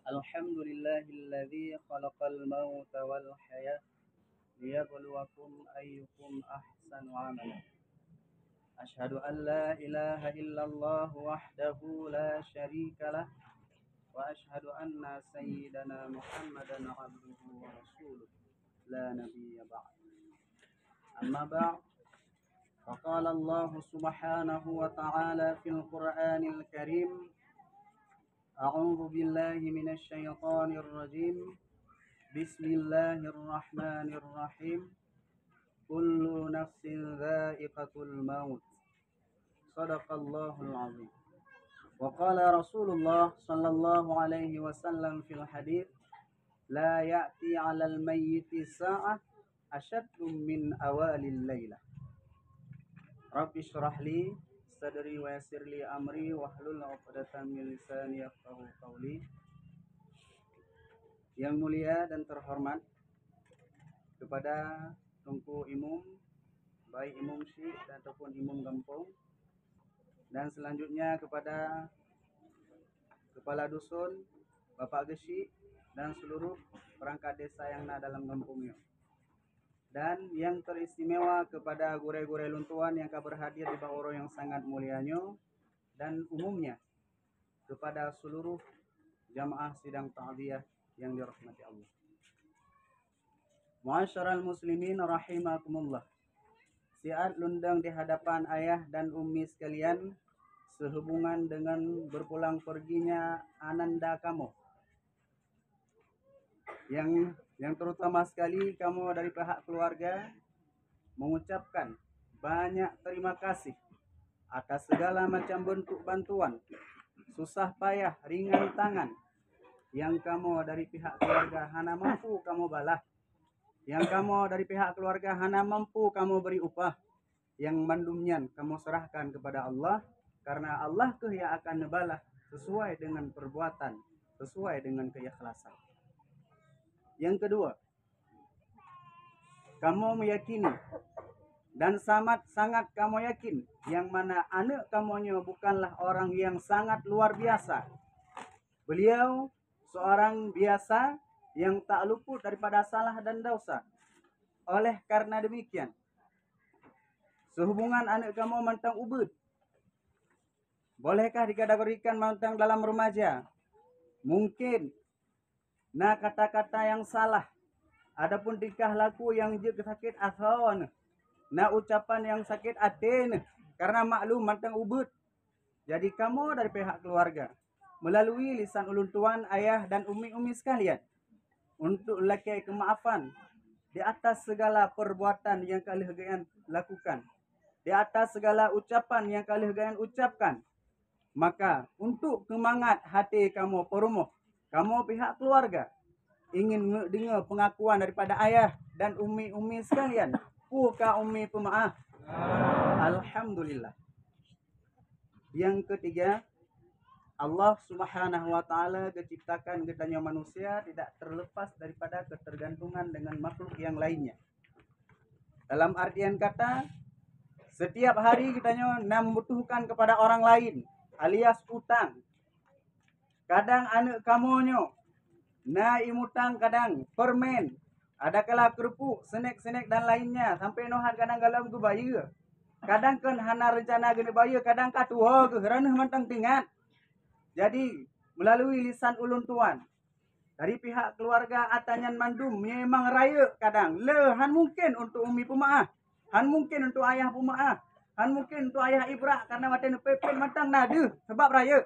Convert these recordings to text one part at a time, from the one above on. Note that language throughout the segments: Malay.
الحمد لله الذي خلق الموت والحياة ليبلوكم أيكم أحسن عملا. أشهد أن لا إله إلا الله وحده لا شريك له، وأشهد أن سيدنا محمدا عبده ورسوله لا نبي بعد. أما بعد، فقال الله سبحانه وتعالى في القرآن الكريم: أعوذ بالله من الشيطان الرجيم. بسم الله الرحمن الرحيم. كل نفس ذائقة الموت. صدق الله العظيم. وقال رسول الله صلى الله عليه وسلم في الحديث: لا يأتي على الميت ساعة أشد من أوال الليلة. رب اشرح لي صدري ويسر لي أمري واحلل عقدة من lisani yafqahu qawli. Yang mulia dan terhormat kepada Tunku Imum, baik Imum Syekh ataupun Imum Gampung, dan selanjutnya kepada Kepala Dusun, Bapak Gesyik, dan seluruh perangkat desa yang ada dalam kampungnya. Dan yang teristimewa kepada gure-gure luntuan yang berhadir di bawah yang sangat mulianya, dan umumnya kepada seluruh jamaah sidang ta'ziyah yang dirahmati Allah. Ma'asyiral muslimin rahimakumullah. Siat lundang di hadapan ayah dan ummi sekalian sehubungan dengan berpulang perginya ananda kamu. Yang terutama sekali kamu dari pihak keluarga mengucapkan banyak terima kasih atas segala macam bentuk bantuan, susah payah, ringan tangan yang kamu dari pihak keluarga hana mampu kamu balah, yang kamu dari pihak keluarga hana mampu kamu beri upah, yang mandumnya kamu serahkan kepada Allah, karena Allah yang akan nebalah sesuai dengan perbuatan, sesuai dengan keikhlasan. Yang kedua, kamu meyakini dan sangat kamu yakin yang mana anak kamunya bukanlah orang yang sangat luar biasa. Beliau seorang biasa yang tak luput daripada salah dan dosa. Oleh karena demikian, sehubungan anak kamu mantang ubud, bolehkah dikategorikan mantang dalam remaja? Mungkin nah kata-kata yang salah, adapun tingkah laku yang sakit asawan, nah ucapan yang sakit hati, karena maklum mantang ubud. Jadi kamu dari pihak keluarga melalui lisan ulun tuan, ayah dan umi-umi sekalian untuk lakai kemaafan di atas segala perbuatan yang kalian lakukan, di atas segala ucapan yang kalian ucapkan. Maka untuk kemangat hati kamu perumuh, kamu pihak keluarga ingin dengar pengakuan daripada ayah dan umi-umi sekalian. Puka umi pemaaf. Alhamdulillah. Yang ketiga, Allah Subhanahu wa taala menciptakan kitanya manusia tidak terlepas daripada ketergantungan dengan makhluk yang lainnya. Dalam artian kata, setiap hari kitanya membutuhkan kepada orang lain, alias utang. Kadang anak kamunya na imutang, kadang permen, ada kala kerupuk, snack dan lainnya, sampai nohat kadang galam ke bayar. Kadang kan hana rencana gini bayar, kadang katuh ke ranah mantang tingkat. Jadi melalui lisan ulun tuan dari pihak keluarga atanyan mandum memang raya kadang han mungkin untuk umi pemaaf, han mungkin untuk ayah pemaaf, han mungkin untuk ayah ibrak karena matan pepet mantang nadu sebab raya.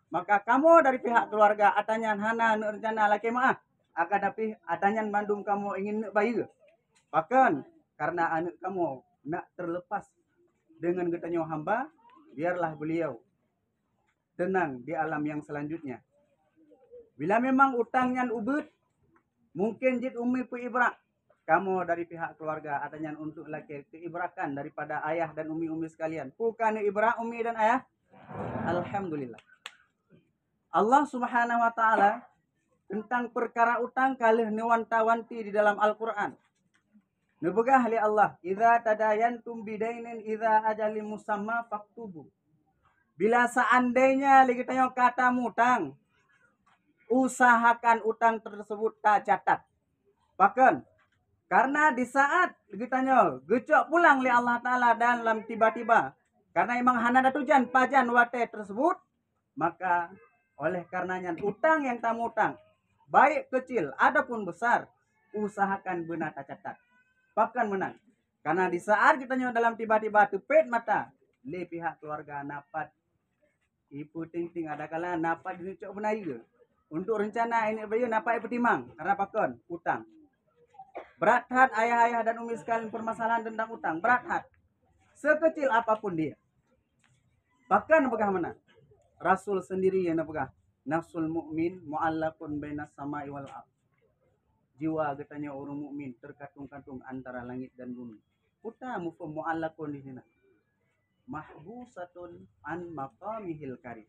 Maka kamu dari pihak keluarga atanyan hana rencana laki maaf, akan tapi atanyan mandum kamu ingin bayar. Bahkan karena anak kamu nak terlepas dengan getanya hamba, biarlah beliau tenang di alam yang selanjutnya. Bila memang utangnya ubud, mungkin jid umi pu ibrak, kamu dari pihak keluarga atanyan untuk laki keibrakan daripada ayah dan umi-umi sekalian. Bukan ibrak umi dan ayah. Alhamdulillah. Allah Subhanahu wa taala tentang perkara utang kalih newanti di dalam Al-Qur'an. Nebegah li Allah, idza tadayantum bidainin idza ajalin musamma faktubu. Bila seandainya kita tanya kata mutang, usahakan utang tersebut tak catat. Bahkan karena di saat kita tanya gecok pulang oleh Allah Ta'ala dalam tiba-tiba, karena emang hana ada tujuan pajan wate tersebut, maka oleh karenanya utang yang tamu utang, baik kecil adapun besar, usahakan benar tak catat. Bahkan menang. Karena di saat kita tanya dalam tiba-tiba tepet mata, le pihak keluarga napat ibu ting-ting ada kala napat dinucuk benaya. Untuk rencana ini bayu napak petimang karena pakon utang. Berat hat ayah-ayah dan umi sekalian permasalahan tentang utang. Berat hat. Sekecil apapun dia. Bahkan bagaimana? Rasul sendiri yang napegah. Nafsul mu'min mu'allakun bainas sama'i wal ardh. Jiwa katanya orang mukmin terkatung-katung antara langit dan bumi. Utang mufhum mu'allakun di sini. Mahbusatun an maqamihil karim.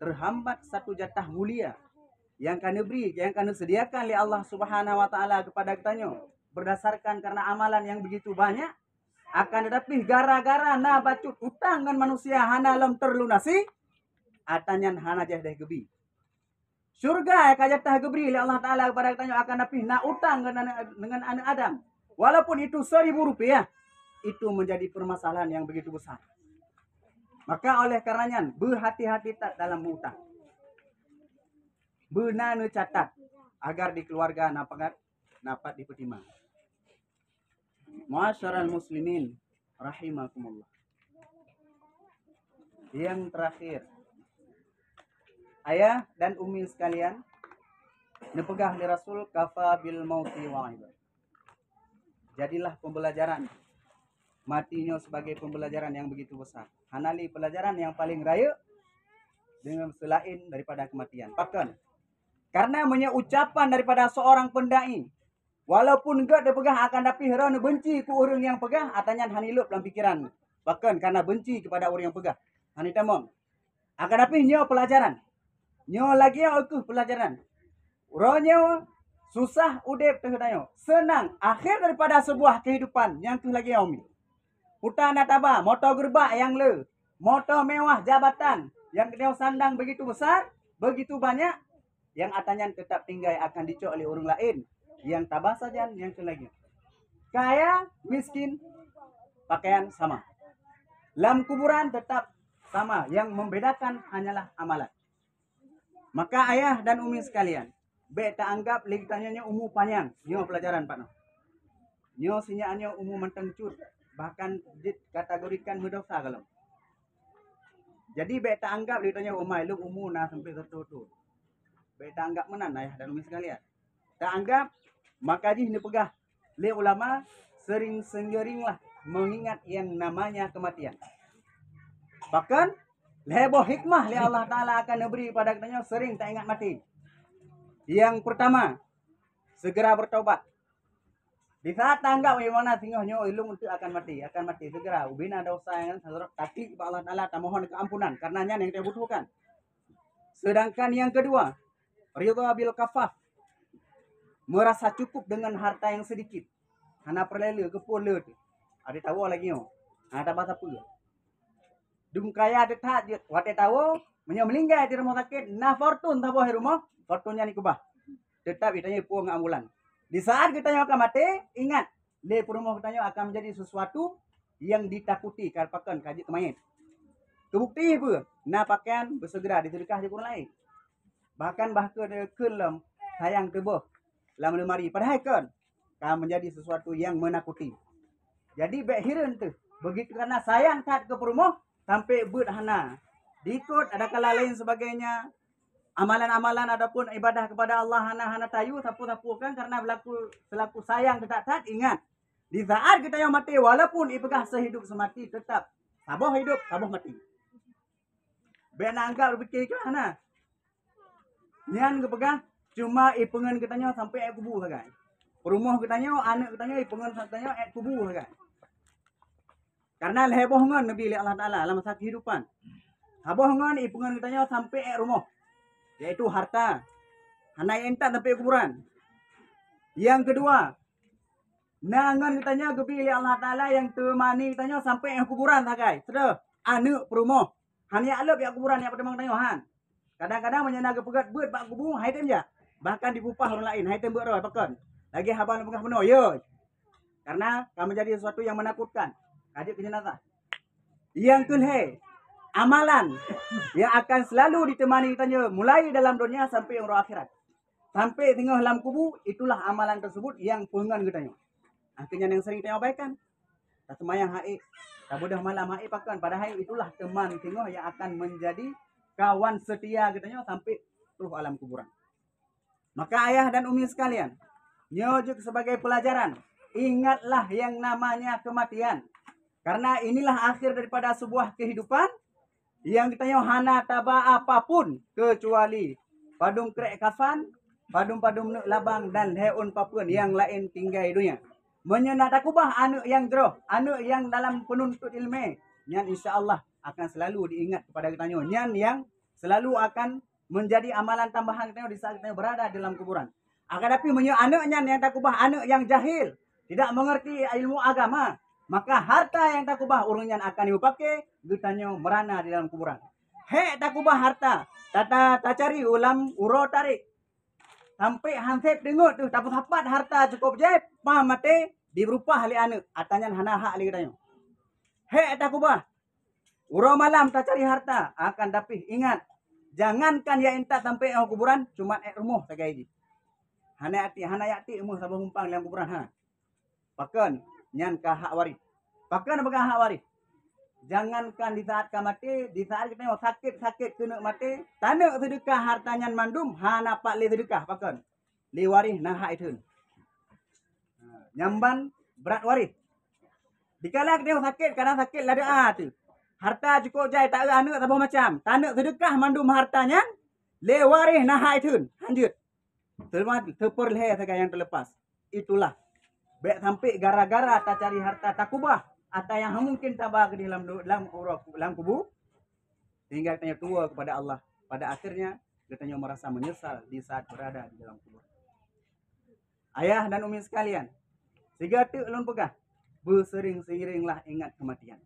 Terhambat satu jatah mulia yang kena beri, yang kena sediakan oleh Allah Subhanahu wa taala kepada kitanya berdasarkan karena amalan yang begitu banyak, akan tetapi gara-gara na bacut utang dengan manusia hana lam terlunasi, atanyan hana jadah gebi. Surga yang kajatah geberi oleh Allah taala kepada kitanya akan tetapi na utang dengan anak Adam. Walaupun itu 1.000 rupiah, itu menjadi permasalahan yang begitu besar. Maka oleh karenanya berhati-hati tak dalam utang. Benar catat agar di keluarga dapat dipertimbang. Ma'asyiral muslimin rahimakumullah. Yang terakhir, ayah dan umi sekalian, nepegah li Rasul kafa bil mauti wa'ibah. Jadilah pembelajaran matinya sebagai pembelajaran yang begitu besar. Hanali pelajaran yang paling raya dengan selain daripada kematian. Bahkan karena ucapan daripada seorang pendai, walaupun enggak dia pegah akan tapi herana benci ku orang yang pegah, atanya hanilup dalam pikiran. Bahkan karena benci kepada orang yang pegah. Hanitamong. Akan tapi nyo pelajaran. Nyo lagi aku pelajaran. Ronyo susah udep terhadapnya. Senang akhir daripada sebuah kehidupan yang tu lagi umi. Putar nataba, motor gerbak yang le, motor mewah jabatan yang dia sandang begitu besar, begitu banyak, yang atanya tetap tinggal akan dicok oleh orang lain yang tabah saja yang tu lagi. Kaya, miskin, pakaian sama. Dalam kuburan tetap sama, yang membedakan hanyalah amalan. Maka ayah dan umi sekalian, tak anggap lagi tanyanya umur panjang. Nyo pelajaran Pak. Nyo sinyaannya umur mentengcut, bahkan dikategorikan berdosa kalau. Jadi tak anggap lagi tanya umai lu umur nah sampai tertutup. Tak anggap menan ayah dan umi sekalian. Tak anggap, maka ini pegah. Le ulama sering-senggeringlah mengingat yang namanya kematian. Bahkan leboh hikmah li Allah Ta'ala akan beri pada katanya sering tak ingat mati. Yang pertama, segera bertobat. Di saat tanggap bagaimana singohnya ilung untuk akan mati segera. Ubina dosa yang tapi Allah Ta'ala tak mohon keampunan karenanya yang dia butuhkan. Sedangkan yang kedua, ridha bil kafaf. Merasa cukup dengan harta yang sedikit. Hana perlele kepula tu. Ada tahu lagi yo. Ada bahasa pula. Dung kaya ada tak wate tahu meninggal di rumah sakit. Nah fortun tahu di rumah, fortunnya ni kubah. Tetap ditanya puang ambulan. Di saat kita akan mati, ingat, le rumah kita akan menjadi sesuatu yang ditakuti karpakan kaji kemayit. Kebukti apa? Nah pakaian bersegera disedekah di orang lain. Bahkan dia kelam sayang tebuh dalam lemari. Padahal kan menjadi sesuatu yang menakuti. Jadi baik hiran tu. Begitu karena sayang kat ke rumah sampai berhana. Diikut ada kala lain sebagainya. Amalan-amalan adapun ibadah kepada Allah hana tayu sapu-sapu kan karena selaku sayang tetap ingat. Di saat kita yang mati walaupun ipegah sehidup semati tetap sabuh hidup sabuh mati. Bena anggap berfikir ke mana? Nyan kepegah cuma ipengan kitanya sampai air kubur kan. Rumah kitanya anak kitanya ipengan kitanya air kubur kan. Karena lebohngan Nabi Allah Taala dalam masa kehidupan. Habohngan ipengan kitanya sampai air rumah. Yaitu harta. Hana entak sampai kuburan. Yang kedua, nangan kitanya gebi Allah Ta'ala yang temani kitanya sampai yang kuburan sakai. Sudah, anak perumah. Han ya alep ya kuburan ya pedemang tanya han. Kadang-kadang menyenaga pegat beut bak kubur hai tem ja. Bahkan dipupah orang lain hai tem beut roh pakon. Lagi habang pengah penuh yo. Karena kamu menjadi sesuatu yang menakutkan. Adik ke jenazah. Yang kelhe, amalan yang akan selalu ditemani kitanya mulai dalam dunia sampai umur akhirat. Sampai tinggal dalam kubur, itulah amalan tersebut yang pengen kitanya. Akhirnya yang sering kita abaikan. Tak semayang haid, tak mudah malam haid pakan. Padahal itulah teman tinggal yang akan menjadi kawan setia kitanya sampai terus alam kuburan. Maka ayah dan umi sekalian, nyojok sebagai pelajaran, ingatlah yang namanya kematian. Karena inilah akhir daripada sebuah kehidupan yang kitanya hana taba apapun kecuali padung krek kafan, padung-padung nuk labang dan heun papun yang lain tinggal dunia. Menyenat takubah anak yang jeroh, anak yang dalam penuntut ilmu, yang insya-Allah akan selalu diingat kepada kitanya. Yang selalu akan menjadi amalan tambahan kita di saat kita berada dalam kuburan. Akan tapi anaknya yang takubah anak yang jahil, tidak mengerti ilmu agama, maka harta yang takubah urunyan akan dipakai getanya merana di dalam kuburan. He takubah harta, tata cari ulam uro tarik. Sampai hansip dengut tu dapat harta cukup je, pa mate diberupah li anak, atanya hana hak li getanya. He takubah. Uro malam tak cari harta, akan tapi ingat, jangankan ya entak sampai kuburan cuma rumah sagai ji. Hana yati umur sabah humpang dalam kuburan ha. Pakan nyan ka hak waris. Pakan apa hak waris? Jangankan di saat ka mati, di saat kita sakit kena mati, tanah sedekah hartanya mandum, hana pak li sedekah pakan. Li waris nah hak itu. Nyamban berat waris. Dikala kita sakit, kadang sakit lah doa tu. Harta cukup jai tak ada anak tak macam. Tanah sedekah mandum hartanya, li waris nah hak itu. Lanjut. Terperleh saja yang terlepas. Itulah. Baik sampai gara-gara tak cari harta takubah. Atau yang mungkin tabah ke dalam kubur. Sehingga katanya tua kepada Allah. Pada akhirnya katanya merasa menyesal di saat berada di dalam kubur. Ayah dan umi sekalian. Sehingga tu ulun pegah. Bersering-seringlah ingat kematian.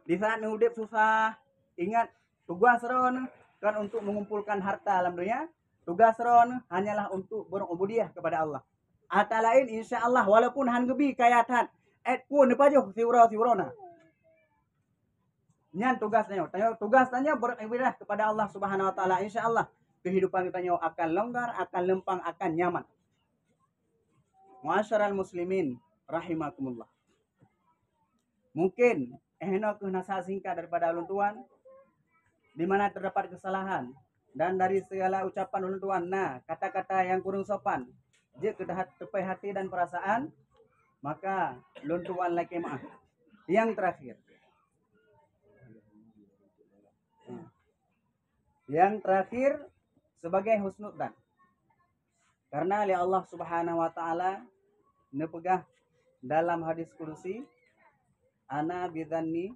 Di saat hidup susah. Ingat tugas ron kan untuk mengumpulkan harta alam dunia. Tugas ron hanyalah untuk berubudiah kepada Allah. Atau lain insya Allah walaupun han gebi kayatan. Pun pajuh siura-siurona. Nyan tugasnya. Tugasnya beribadah kepada Allah Subhanahu wa taala. Insyaallah kehidupan kita akan longgar, akan lempang, akan nyaman. Ma'asyiral muslimin rahimakumullah. Mungkin ehna nasihat singkat daripada ulun tuan di mana terdapat kesalahan dan dari segala ucapan ulun tuan kata-kata yang kurang sopan jika terpai hati dan perasaan, maka ulun tuan lagi maaf. Yang terakhir. Yang terakhir sebagai husnudzan. Karena oleh Allah Subhanahu wa taala nepegah dalam hadis kursi ana bidzanni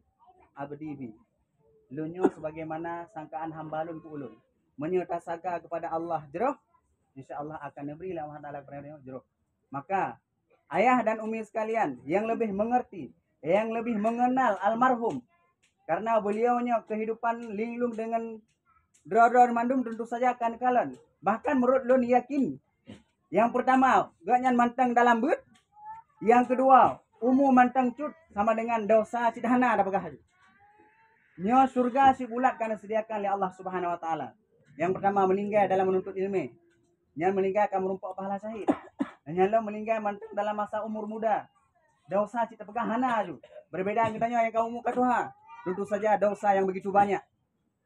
abdi bi. Lunyo sebagaimana sangkaan hamba lun ku ulun. Menyatasaga kepada Allah jeroh, insyaallah akan diberi Allah taala kepada jeroh. Maka ayah dan umi sekalian yang lebih mengerti, yang lebih mengenal almarhum karena beliaunya kehidupan linglung dengan drodor mandum tentu saja akan kalan. Bahkan menurut lun yakin. Yang pertama, gaknyan mantang dalam beut. Yang kedua, umum mantang cut sama dengan dosa cidhana ada bagah. Nyo surga si bulat karena sediakan oleh Allah Subhanahu wa taala. Yang pertama meninggal dalam menuntut ilmu. Yang meninggal akan merumpak pahala syahid. Dan yang lain meninggal mantang dalam masa umur muda. Dosa cita pegah hana ju. Berbeda kitanya yang kau umur katuha. Tentu saja dosa yang begitu banyak.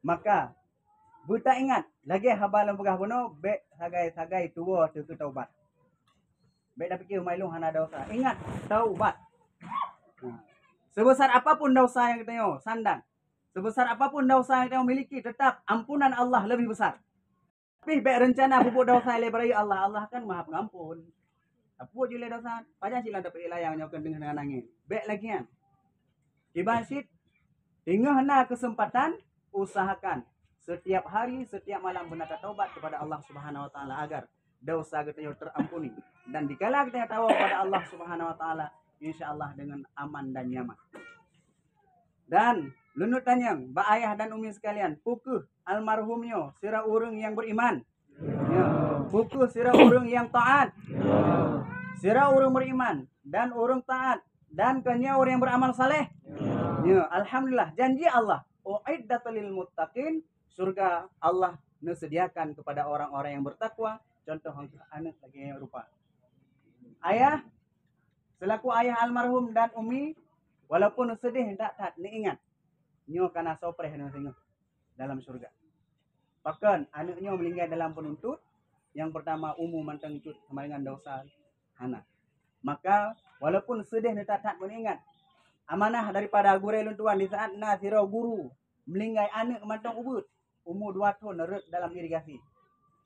Maka buta ingat lagi habalan pegah bono be sagai tua tu taubat. Be dah fikir mailung hana dosa. Ingat taubat. Sebesar apapun dosa yang kita sandang, sebesar apapun dosa yang kita miliki, tetap ampunan Allah lebih besar. Tapi be rencana bubuk dosa lebarai Allah, Allah kan Maha Pengampun. Apa je le dosa? Pajak sila dapat ilayang nyokan dengan angin. Be lagi kan. Kibasit hingga hana kesempatan usahakan setiap hari, setiap malam benar taubat kepada Allah Subhanahu wa taala agar dosa kita terampuni. Dan dikala kita tahu kepada Allah Subhanahu wa taala, insyaallah dengan aman dan nyaman. Dan Lunut tanyang, ba ayah dan umi sekalian, pukuh almarhumnya sira urang yang beriman. Ya. Pukuh sira urang yang taat. Sira urang beriman dan urang taat dan kanya orang yang beramal saleh. Ya, alhamdulillah janji Allah, uiddatul lil muttaqin, surga Allah disediakan kepada orang-orang yang bertakwa. Contoh anak lagi rupa. Ayah selaku ayah almarhum dan umi, walaupun sedih tak ni ingat nyo kana sopreh no singo dalam surga. Bahkan anaknya meninggal dalam penuntut, yang pertama mantang cut sama dengan dosa anak. Maka walaupun sedih tak mengingat amanah daripada guru luntuan di saat sira guru melinggai anak mantang ubud umur 2 tahun rek dalam irigasi.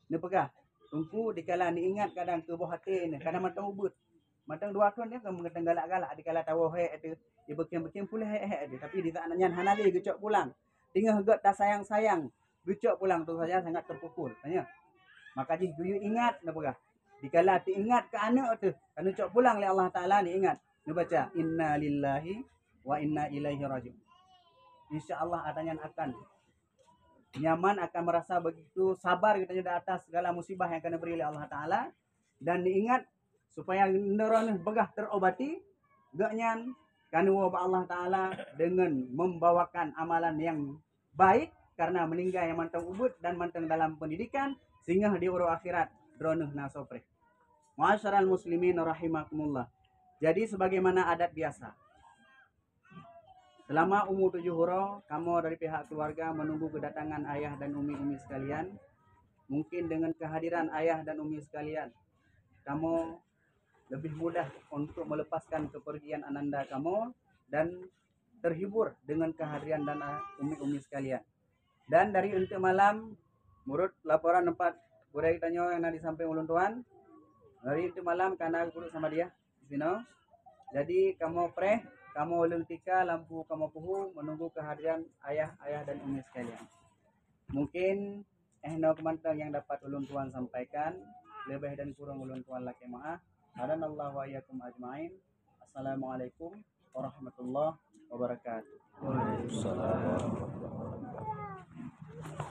Ni pegah. Tungku dikala ni ingat kadang ke bawah hati ni kadang mantang ubud. Mantang 2 tahun dia kan mengetang galak-galak dikala tahu tu dia bekim-bekim pula tu tapi di saat nyan hanali gecok pulang. Tinggal gegat dah sayang-sayang gecok pulang tu saja sangat terpukul. Tanya. Maka ji guyu ingat ni pegah. Dikala ti ingat ke anak tu kan gecok pulang oleh Allah Taala ni ingat. Ni baca inna lillahi wa inna ilaihi rajiun. Insya-Allah adanya akan nyaman, akan merasa begitu sabar kita di atas segala musibah yang akan diberi oleh Allah Taala, dan diingat supaya neuron begah terobati gaknyan kanu Allah Taala dengan membawakan amalan yang baik karena meninggal yang mantang ubud dan mantang dalam pendidikan sehingga di uru akhirat dronuh nasopre. Ma'asyaral muslimin rahimakumullah. Jadi sebagaimana adat biasa, selama umur 7 huro, kamu dari pihak keluarga menunggu kedatangan ayah dan umi-umi sekalian. Mungkin dengan kehadiran ayah dan umi sekalian, kamu lebih mudah untuk melepaskan kepergian ananda kamu dan terhibur dengan kehadiran dan umi-umi sekalian. Dan dari untuk malam, menurut laporan 4 budak tanya yang di samping ulun tuan, dari untuk malam karena aku duduk sama dia di sini. Jadi kamu kamu ulun tika lampu kamu puhu menunggu kehadiran ayah dan umi sekalian. Mungkin no kemantang yang dapat ulun tuan sampaikan, lebih dan kurang ulun tuan laki maaf. Hadanallahu wa iyyakum ajmain. Assalamualaikum warahmatullahi wabarakatuh. Waalaikumsalam warahmatullahi wabarakatuh.